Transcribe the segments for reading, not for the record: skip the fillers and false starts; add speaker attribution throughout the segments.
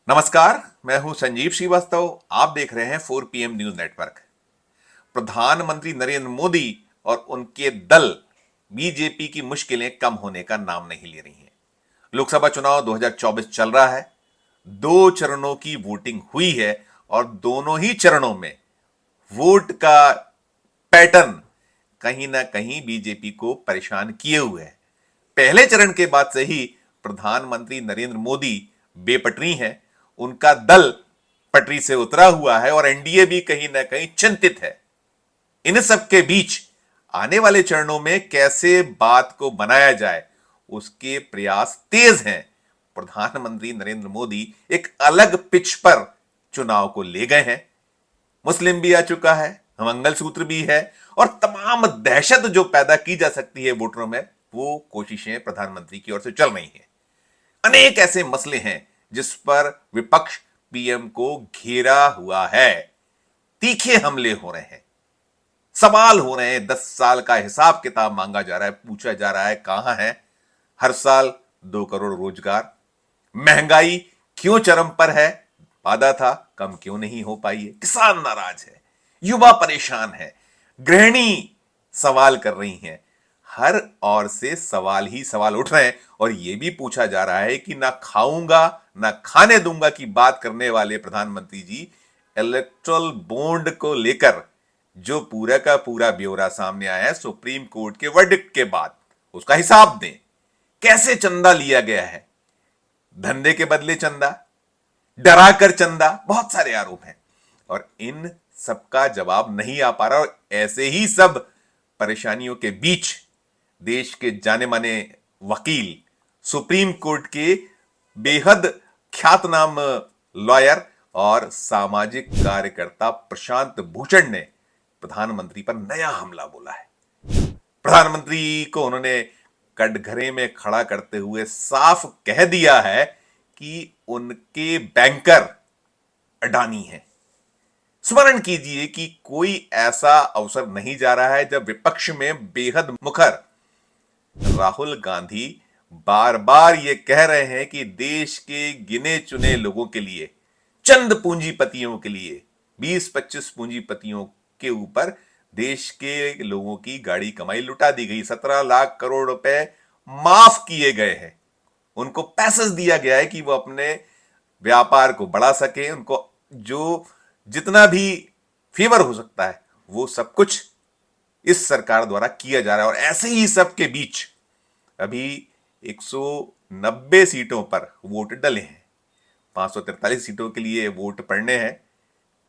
Speaker 1: नमस्कार, मैं हूं संजीव श्रीवास्तव। आप देख रहे हैं 4 PM न्यूज नेटवर्क। प्रधानमंत्री नरेंद्र मोदी और उनके दल बीजेपी की मुश्किलें कम होने का नाम नहीं ले रही हैं। लोकसभा चुनाव 2024 चल रहा है। 2 चरणों की वोटिंग हुई है और दोनों ही चरणों में वोट का पैटर्न कहीं ना कहीं बीजेपी को परेशान किए हुए है। पहले चरण के बाद से ही प्रधानमंत्री नरेंद्र मोदी बेपटरी हैं, उनका दल पटरी से उतरा हुआ है और एनडीए भी कहीं ना कहीं चिंतित है। इन सब के बीच आने वाले चरणों में कैसे बात को बनाया जाए, उसके प्रयास तेज हैं। प्रधानमंत्री नरेंद्र मोदी एक अलग पिच पर चुनाव को ले गए हैं। मुस्लिम भी आ चुका है, मंगलसूत्र भी है और तमाम दहशत जो पैदा की जा सकती है वोटरों में, वो कोशिशें प्रधानमंत्री की ओर से चल रही हैं। अनेक ऐसे मसले हैं जिस पर विपक्ष पीएम को घेरा हुआ है। तीखे हमले हो रहे हैं, सवाल हो रहे हैं, 10 साल का हिसाब किताब मांगा जा रहा है, पूछा जा रहा है कहां है हर साल 2 करोड़ रोजगार, महंगाई क्यों चरम पर है, वादा था कम क्यों नहीं हो पाई है, किसान नाराज है, युवा परेशान है, गृहिणी सवाल कर रही हैं। हर ओर से सवाल ही सवाल उठ रहे हैं और यह भी पूछा जा रहा है कि ना खाऊंगा ना खाने दूंगा की बात करने वाले प्रधानमंत्री जी इलेक्ट्रल बॉन्ड को लेकर जो पूरा का पूरा ब्यौरा सामने आया है सुप्रीम कोर्ट के वर्डिक्ट के बाद, उसका हिसाब दें। कैसे चंदा लिया गया है, धंधे के बदले चंदा, डराकर चंदा, बहुत सारे आरोप हैं और इन सबका जवाब नहीं आ पा रहा। और ऐसे ही सब परेशानियों के बीच देश के जाने माने वकील, सुप्रीम कोर्ट के बेहद ख्यातनाम लॉयर और सामाजिक कार्यकर्ता प्रशांत भूषण ने प्रधानमंत्री पर नया हमला बोला है। प्रधानमंत्री को उन्होंने कटघरे में खड़ा करते हुए साफ कह दिया है कि उनके बैंकर अडानी हैं। स्मरण कीजिए कि कोई ऐसा अवसर नहीं जा रहा है जब विपक्ष में बेहद मुखर राहुल गांधी बार बार ये कह रहे हैं कि देश के गिने चुने लोगों के लिए, चंद पूंजीपतियों के लिए, 20-25 पूंजीपतियों के ऊपर देश के लोगों की गाड़ी कमाई लुटा दी गई। 17 लाख करोड़ रुपए माफ किए गए हैं। उनको पैसेज दिया गया है कि वो अपने व्यापार को बढ़ा सके, उनको जो जितना भी फेवर हो सकता है वो सब कुछ इस सरकार द्वारा किया जा रहा है। और ऐसे ही सब के बीच अभी 190 सीटों पर वोट डले हैं। 543 सीटों के लिए वोट पड़ने हैं।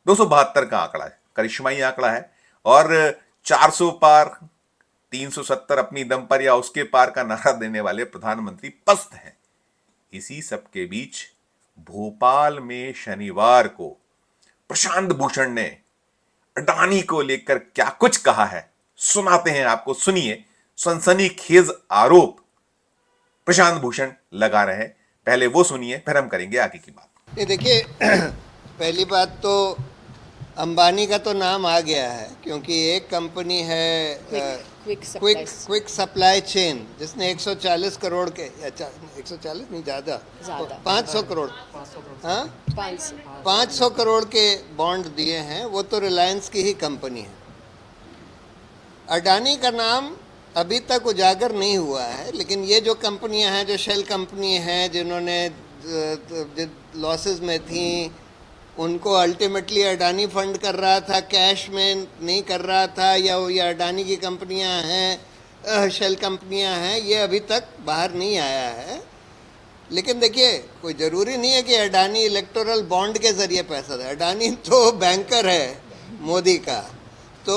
Speaker 1: 272 का आंकड़ा है, करिश्माई आंकड़ा है और 400 पार, 370 अपनी दम पर या उसके पार का नारा देने वाले प्रधानमंत्री पस्त हैं। इसी सब के बीच भोपाल में शनिवार को प्रशांत भूषण ने अडानी को लेकर क्या कुछ कहा है, सुनाते हैं आपको, सुनिए। सनसनीखेज आरोप प्रशांत भूषण लगा रहे हैं, पहले वो सुनिए, फिर हम करेंगे आगे की बात।
Speaker 2: ये देखिए, पहली बात तो अंबानी का तो नाम आ गया है क्योंकि एक कंपनी है क्विक सप्लाई चेन जिसने 140 करोड़ के, 140 नहीं, ज़्यादा 500 करोड़, हाँ 500 करोड़ के बॉन्ड दिए हैं। वो तो रिलायंस की ही कंपनी है। अडानी का नाम अभी तक उजागर नहीं हुआ है, लेकिन ये जो कंपनियां हैं, जो शेल कंपनी हैं जिन्होंने लॉसेस में थी, उनको अल्टीमेटली अडानी फंड कर रहा था, कैश में नहीं कर रहा था, या ये अडानी की कंपनियां हैं, शेल कंपनियां हैं, ये अभी तक बाहर नहीं आया है। लेकिन देखिए, कोई ज़रूरी नहीं है कि अडानी इलेक्टोरल बॉन्ड के ज़रिए पैसा दे। अडानी तो बैंकर है मोदी का, तो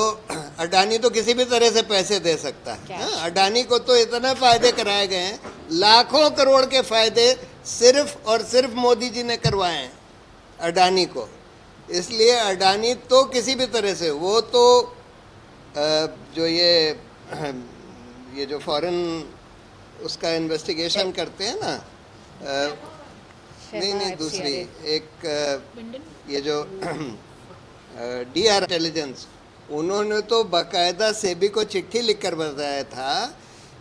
Speaker 2: अडानी तो किसी भी तरह से पैसे दे सकता है। अडानी को तो इतना फ़ायदे कराए गए हैं, लाखों करोड़ के फ़ायदे सिर्फ और सिर्फ मोदी जी ने करवाए हैं अडानी को। इसलिए अडानी तो किसी भी तरह से, वो तो जो ये जो फॉरेन उसका इन्वेस्टिगेशन करते हैं ना, नहीं दूसरी एक ये जो DR इंटेलिजेंस, उन्होंने तो बाकायदा सेबी को चिट्ठी लिखकर बताया था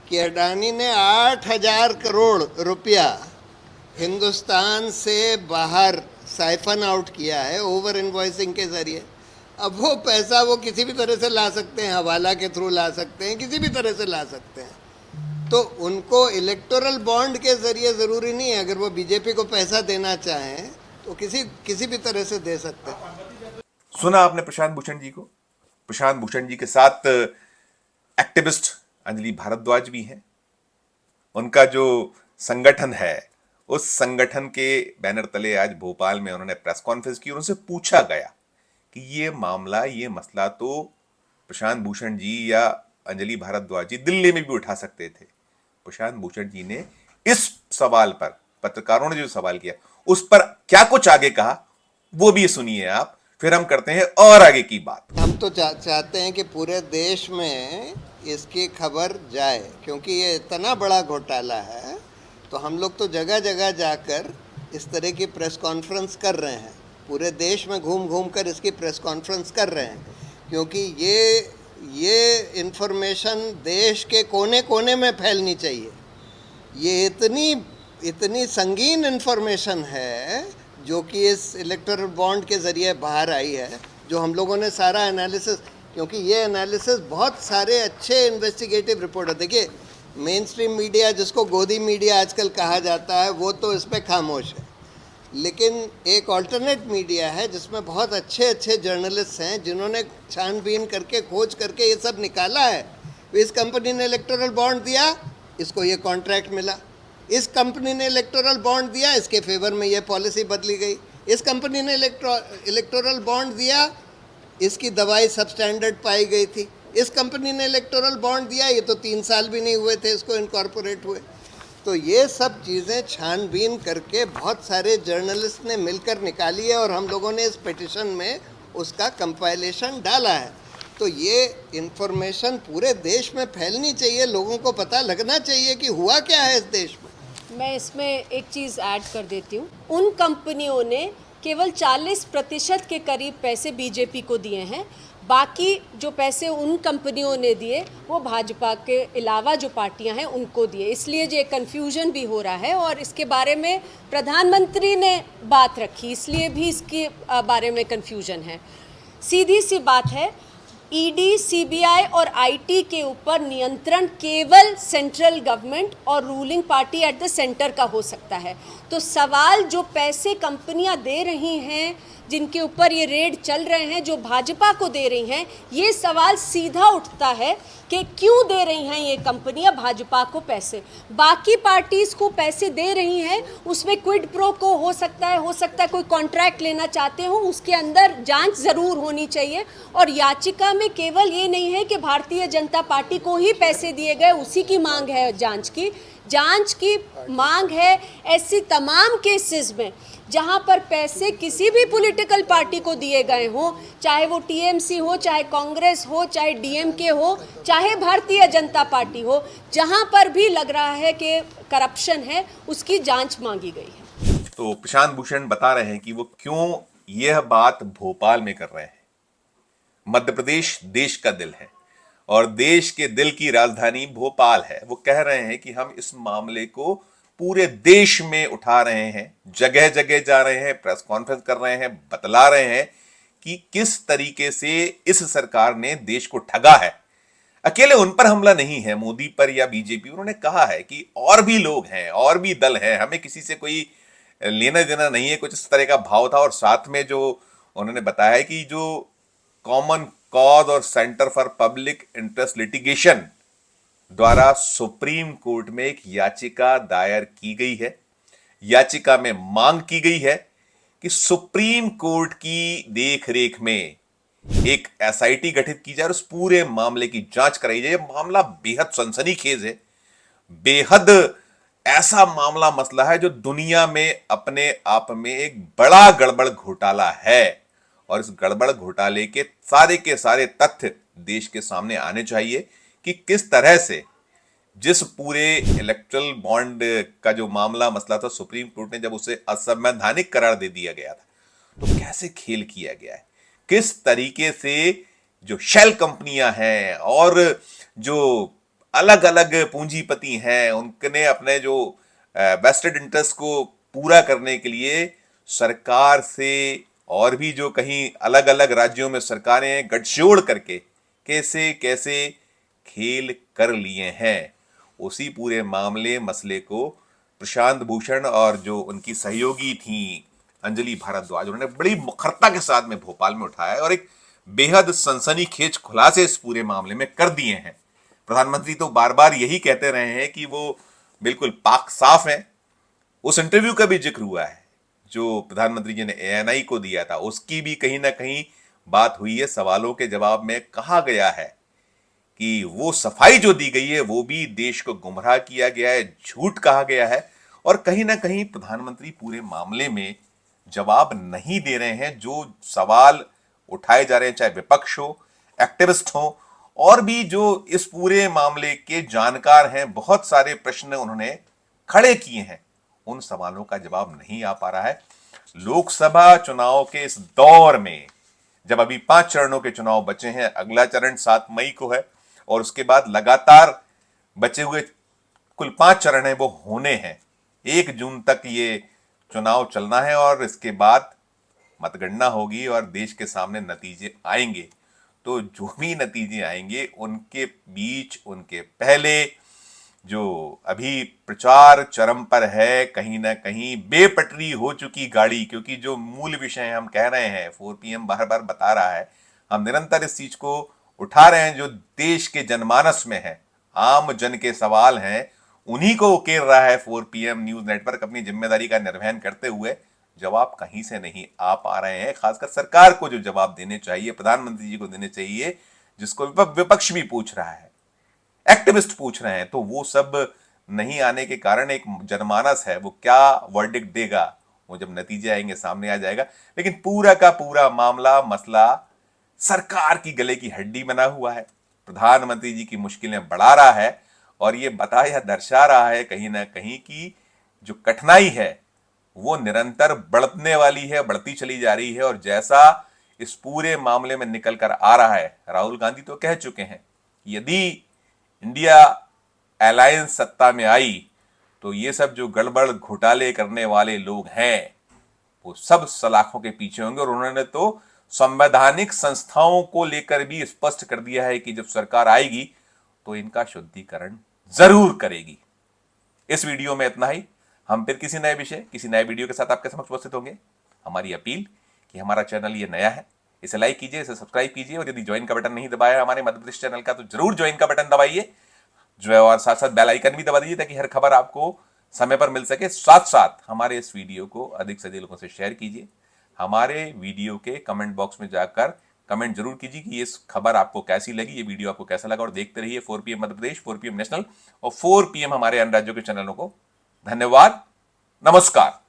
Speaker 2: कि अडानी ने 8,000 करोड़ रुपया हिंदुस्तान से बाहर साइफन आउट किया है ओवर इन्वॉइसिंग के ज़रिए। अब वो पैसा वो किसी भी तरह से ला सकते हैं, हवाला के थ्रू ला सकते हैं, किसी भी तरह से ला सकते हैं। तो उनको इलेक्टोरल बॉन्ड के ज़रिए ज़रूरी नहीं है, अगर वो बीजेपी को पैसा देना चाहें तो किसी भी तरह से दे सकते हैं।
Speaker 1: सुना आपने प्रशांत भूषण जी को। प्रशांत भूषण जी के साथ एक्टिविस्ट अंजलि भारद्वाज भी हैं। उनका जो संगठन है, उस संगठन के बैनर तले आज भोपाल में उन्होंने प्रेस कॉन्फ्रेंस की और उनसे पूछा गया कि ये मामला, ये मसला तो प्रशांत भूषण जी या अंजलि भारद्वाज जी दिल्ली में भी उठा सकते थे। प्रशांत भूषण जी ने इस सवाल पर, पत्रकारों ने जो सवाल किया उस पर क्या कुछ आगे कहा, वो भी सुनिए आप, फिर हम करते हैं और आगे की बात।
Speaker 2: हम तो चाहते हैं कि पूरे देश में इसकी खबर जाए, क्योंकि ये इतना बड़ा घोटाला है। तो हम लोग तो जगह जगह जाकर इस तरह की प्रेस कॉन्फ्रेंस कर रहे हैं, पूरे देश में घूम घूम कर इसकी प्रेस कॉन्फ्रेंस कर रहे हैं, क्योंकि ये इन्फॉर्मेशन देश के कोने कोने में फैलनी चाहिए। ये इतनी संगीन इन्फॉर्मेशन है जो कि इस इलेक्टोरल बॉन्ड के ज़रिए बाहर आई है, जो हम लोगों ने सारा एनालिसिस, क्योंकि ये एनालिसिस बहुत सारे अच्छे इन्वेस्टिगेटिव रिपोर्ट है। देखिए, मेन स्ट्रीम मीडिया, जिसको गोदी मीडिया आजकल कहा जाता है, वो तो इस पर खामोश है, लेकिन एक ऑल्टरनेट मीडिया है जिसमें बहुत अच्छे अच्छे जर्नलिस्ट हैं जिन्होंने छानबीन करके, खोज करके ये सब निकाला है। इस कंपनी ने इलेक्टोरल बॉन्ड दिया, इसको ये कॉन्ट्रैक्ट मिला। इस कंपनी ने इलेक्टोरल बॉन्ड दिया, इसके फेवर में ये पॉलिसी बदली गई। इस कंपनी ने इलेक्टोरल बॉन्ड दिया, इसकी दवाई सबस्टैंडर्ड पाई गई थी। इस कंपनी ने इलेक्टोरल बॉन्ड दिया, ये तो 3 साल भी नहीं हुए थे इसको इनकॉर्पोरेट हुए। तो ये सब चीज़ें छानबीन करके बहुत सारे जर्नलिस्ट ने मिलकर निकाली है और हम लोगों ने इस पिटिशन में उसका कंपाइलेशन डाला है। तो ये इन्फॉर्मेशन पूरे देश में फैलनी चाहिए, लोगों को पता लगना चाहिए कि हुआ क्या है इस देश में।
Speaker 3: मैं इसमें एक चीज़ ऐड कर देती हूँ। उन कंपनियों ने केवल 40% के करीब पैसे बीजेपी को दिए हैं, बाकी जो पैसे उन कंपनियों ने दिए वो भाजपा के अलावा जो पार्टियां हैं उनको दिए। इसलिए जो कन्फ्यूजन भी हो रहा है और इसके बारे में प्रधानमंत्री ने बात रखी, इसलिए भी इसके बारे में कन्फ्यूजन है। सीधी सी बात है, ईडी, सीबीआई और आईटी के ऊपर नियंत्रण केवल सेंट्रल गवर्नमेंट और ruling party at the centre का हो सकता है। तो सवाल जो पैसे कंपनियां दे रही हैं, जिनके ऊपर ये रेड चल रहे हैं, जो भाजपा को दे रही हैं, ये सवाल सीधा उठता है कि क्यों दे रही हैं ये कंपनियां भाजपा को पैसे। बाकी पार्टीज़ को पैसे दे रही हैं, उसमें क्विड प्रो को हो सकता है कोई कॉन्ट्रैक्ट लेना चाहते हो, उसके अंदर जांच ज़रूर होनी चाहिए। और याचिका में केवल ये नहीं है कि भारतीय जनता पार्टी को ही पैसे दिए गए, उसी की मांग है जांच की मांग है ऐसी तमाम केसेस में जहां पर पैसे किसी भी पॉलिटिकल पार्टी को दिए गए हों, चाहे वो टीएमसी हो, चाहे कांग्रेस हो, चाहे डीएमके हो, चाहे भारतीय जनता पार्टी हो, जहां पर भी लग रहा है कि करप्शन है, उसकी जांच मांगी गई है।
Speaker 1: तो प्रशांत भूषण बता रहे हैं कि वो क्यों यह बात भोपाल में कर रहे हैं। मध्य प्रदेश देश का दिल है और देश के दिल की राजधानी भोपाल है। वो कह रहे हैं कि हम इस मामले को पूरे देश में उठा रहे हैं, जगह जगह जा रहे हैं, प्रेस कॉन्फ्रेंस कर रहे हैं, बतला रहे हैं कि किस तरीके से इस सरकार ने देश को ठगा है। अकेले उन पर हमला नहीं है, मोदी पर या बीजेपी। उन्होंने कहा है कि और भी लोग हैं, और भी दल हैं, हमें किसी से कोई लेना देना नहीं है, कुछ इस तरह का भाव था। और साथ में जो उन्होंने बताया है कि जो कॉमन कॉज और centre for public interest litigation द्वारा सुप्रीम कोर्ट में एक याचिका दायर की गई है। याचिका में मांग की गई है कि सुप्रीम कोर्ट की देखरेख में एक एसआईटी गठित की जाए और उस पूरे मामले की जांच कराई जाए। मामला बेहद सनसनीखेज है, बेहद ऐसा मामला मसला है जो दुनिया में अपने आप में एक बड़ा गड़बड़ घोटाला है और इस गड़बड़ घोटाले के सारे तथ्य देश के सामने आने चाहिए कि किस तरह से जिस पूरे इलेक्टोरल बॉन्ड का जो मामला मसला था, सुप्रीम कोर्ट ने जब उसे असंवैधानिक करार दे दिया गया था, तो कैसे खेल किया गया है, किस तरीके से जो शेल कंपनियां हैं और जो अलग अलग पूंजीपति हैं, उनने अपने जो वेस्टेड इंटरेस्ट को पूरा करने के लिए सरकार से और भी जो कहीं अलग अलग राज्यों में सरकारें गठजोड़ करके कैसे कैसे खेल कर लिए हैं, उसी पूरे मामले मसले को प्रशांत भूषण और जो उनकी सहयोगी थी अंजलि भारद्वाज, उन्होंने बड़ी मुखरता के साथ में भोपाल में उठाया और एक बेहद सनसनीखेज खुलासे इस पूरे मामले में कर दिए हैं। प्रधानमंत्री तो बार बार यही कहते रहे हैं कि वो बिल्कुल पाक साफ हैं। उस इंटरव्यू का भी जिक्र हुआ है जो प्रधानमंत्री जी ने ANI को दिया था, उसकी भी कहीं ना कहीं बात हुई है। सवालों के जवाब में कहा गया है कि वो सफाई जो दी गई है वो भी देश को गुमराह किया गया है, झूठ कहा गया है और कहीं ना कहीं प्रधानमंत्री पूरे मामले में जवाब नहीं दे रहे हैं। जो सवाल उठाए जा रहे हैं, चाहे विपक्ष हो, एक्टिविस्ट हो और भी जो इस पूरे मामले के जानकार हैं, बहुत सारे प्रश्न उन्होंने खड़े किए हैं, उन सवालों का जवाब नहीं आ पा रहा है। लोकसभा चुनाव के इस दौर में जब अभी 5 चरणों के चुनाव बचे हैं, अगला चरण 7 मई को है और उसके बाद लगातार बचे हुए कुल 5 चरण है वो होने हैं। 1 जून तक ये चुनाव चलना है और इसके बाद मतगणना होगी और देश के सामने नतीजे आएंगे। तो जो भी नतीजे आएंगे उनके बीच, उनके पहले जो अभी प्रचार चरम पर है, कहीं ना कहीं बेपटरी हो चुकी गाड़ी, क्योंकि जो मूल विषय हम कह रहे हैं, 4PM बार बार बता रहा है, हम निरंतर इस चीज को उठा रहे हैं, जो देश के जनमानस में है, आम जन के सवाल हैं, उन्हीं को उकेर रहा है 4PM न्यूज नेटवर्क अपनी जिम्मेदारी का निर्वहन करते हुए। जवाब कहीं से नहीं आ पा रहे हैं। खासकर सरकार को जो जवाब देने चाहिए, प्रधानमंत्री जी को देने चाहिए, जिसको विपक्ष भी पूछ रहा है, एक्टिविस्ट पूछ रहे हैं, तो वो सब नहीं आने के कारण एक जनमानस है, वो क्या वर्डिक्ट देगा वो जब नतीजे आएंगे सामने आ जाएगा। लेकिन पूरा का पूरा मामला मसला सरकार की गले की हड्डी बना हुआ है, प्रधानमंत्री जी की मुश्किलें बढ़ा रहा है और ये बता या दर्शा रहा है कहीं ना कहीं कि जो कठिनाई है वो निरंतर बढ़ने वाली है, बढ़ती चली जा रही है। और जैसा इस पूरे मामले में निकल कर आ रहा है, राहुल गांधी तो कह चुके हैं यदि इंडिया अलायंस सत्ता में आई तो ये सब जो गड़बड़ घोटाले करने वाले लोग हैं वो सब सलाखों के पीछे होंगे। और उन्होंने तो संवैधानिक संस्थाओं को लेकर भी स्पष्ट कर दिया है कि जब सरकार आएगी तो इनका शुद्धिकरण जरूर करेगी। इस वीडियो में इतना ही। हम फिर किसी नए विषय, किसी नए वीडियो के साथ आपके समक्ष उपस्थित होंगे। हमारी अपील कि हमारा चैनल ये नया है, इसे लाइक कीजिए, इसे सब्सक्राइब कीजिए और यदि ज्वाइन का बटन नहीं दबाया हमारे मध्य प्रदेश चैनल का तो जरूर ज्वाइन का बटन दबाइए जो है, और साथ साथ बेल आइकन भी दबा दीजिए ताकि हर खबर आपको समय पर मिल सके। साथ साथ हमारे इस वीडियो को अधिक से अधिक लोगों से शेयर कीजिए। हमारे वीडियो के कमेंट बॉक्स में जाकर कमेंट जरूर कीजिए कि ये खबर आपको कैसी लगी, ये वीडियो आपको कैसा लगा। और देखते रहिए 4PM Madhya Pradesh, 4PM national और 4PM हमारे अन्य राज्यों के चैनलों को। धन्यवाद, नमस्कार।